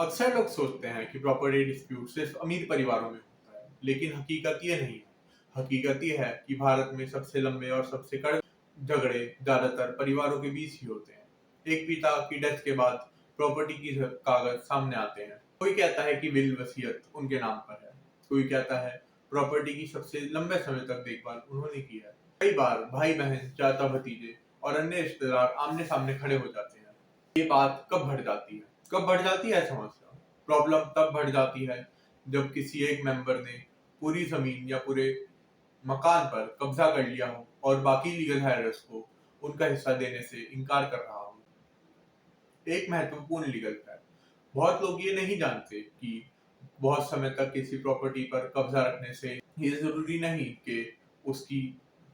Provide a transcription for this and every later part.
अक्सर लोग सोचते हैं कि प्रॉपर्टी डिस्प्यूट सिर्फ अमीर परिवारों में होता है, लेकिन हकीकत ये नहीं है। हकीकत ये है कि भारत में सबसे लंबे और सबसे कड़े झगड़े ज्यादातर परिवारों के बीच ही होते हैं। एक पिता की डेथ के बाद प्रॉपर्टी की कागज सामने आते हैं। कोई कहता है कि विल वसीयत उनके नाम पर है, कोई कहता है प्रॉपर्टी की सबसे लंबे समय तक देखभाल उन्होंने की है। कई बार भाई बहन, चाचा भतीजे और अन्य रिश्तेदार आमने सामने खड़े हो जाते हैं। ये बात कब बढ़ जाती है? कब बढ़ जाती है समस्या? प्रॉब्लम तब बढ़ जाती है जब किसी एक मेंबर ने पूरी जमीन या पूरे मकान पर कब्जा कर लिया हो और बाकी लीगल हायरर्स को उनका हिस्सा देने से इनकार कर रहा हो। एक महत्वपूर्ण लीगल फैक्ट, बहुत लोग ये नहीं जानते कि बहुत समय तक किसी प्रॉपर्टी पर कब्जा रखने से ये जरूरी नहीं कि उसकी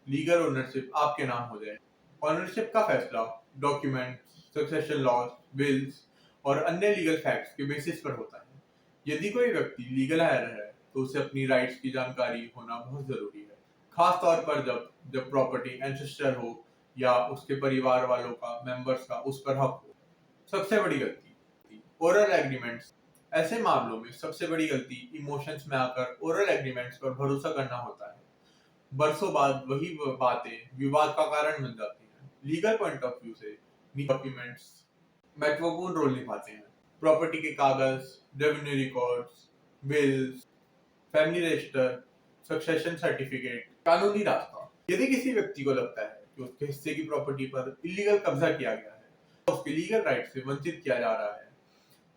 लीगल ओनरशिप आपके नाम हो जाए। ओनरशिप का फैसला डॉक्यूमेंट, सक्सेशन लॉज, विल्स और अन्य लीगल फैक्ट्स के बेसिस पर होता है। यदि कोई व्यक्ति लीगल हायर है तो उसे अपनी राइट्स की जानकारी होना बहुत जरूरी है, खास तौर पर जब जब प्रॉपर्टी एंसेस्टर हो या उसके परिवार वालों का, मेंबर्स का उस पर हक हो। सबसे बड़ी गलती ओरल एग्रीमेंट्स। ऐसे मामलों में सबसे बड़ी गलती इमोशंस में आकर ओरल एग्रीमेंट्स पर भरोसा करना होता है। बरसों बाद वही बातें विवाद का कारण बन जाती हैं। लीगल पॉइंट ऑफ व्यू से डॉक्यूमेंट्स महत्वपूर्ण रोल निभाते हैं। प्रॉपर्टी के कागज, revenue records, bills, family register, succession certificate, कानूनी रास्ता। यदि किसी व्यक्ति को लगता है कि उसके हिस्से की प्रॉपर्टी पर इलीगल कब्जा किया गया है, तो उसके लीगल राइट से वंचित किया जा रहा है,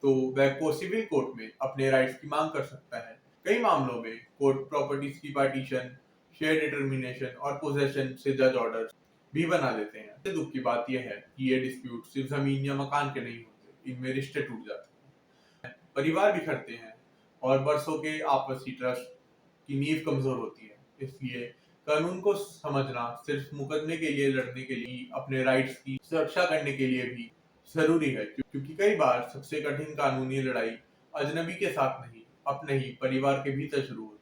तो वह को सिविल कोर्ट में अपने राइट्स की मांग कर सकता है। कई मामलों में कोर्ट प्रॉपर्टीज की पार्टीशन, शेयर डिटर्मिनेशन और पोजेशन से जज ऑर्डर भी बना देते हैं। सबसे दुख की बात यह है कि ये डिस्प्यूट सिर्फ जमीन या मकान के नहीं होते, इनमें रिश्ते टूट जाते हैं, परिवार बिखरते हैं और बरसों के आपसी ट्रस्ट की नींव कमजोर होती है। इसलिए कानून को समझना सिर्फ मुकदमे के लिए लड़ने के लिए, अपने राइट्स की सुरक्षा करने के लिए भी जरूरी है, क्योंकि कई बार सबसे कठिन कानूनी लड़ाई अजनबी के साथ नहीं, अपने ही परिवार के भीतर शुरू होती है।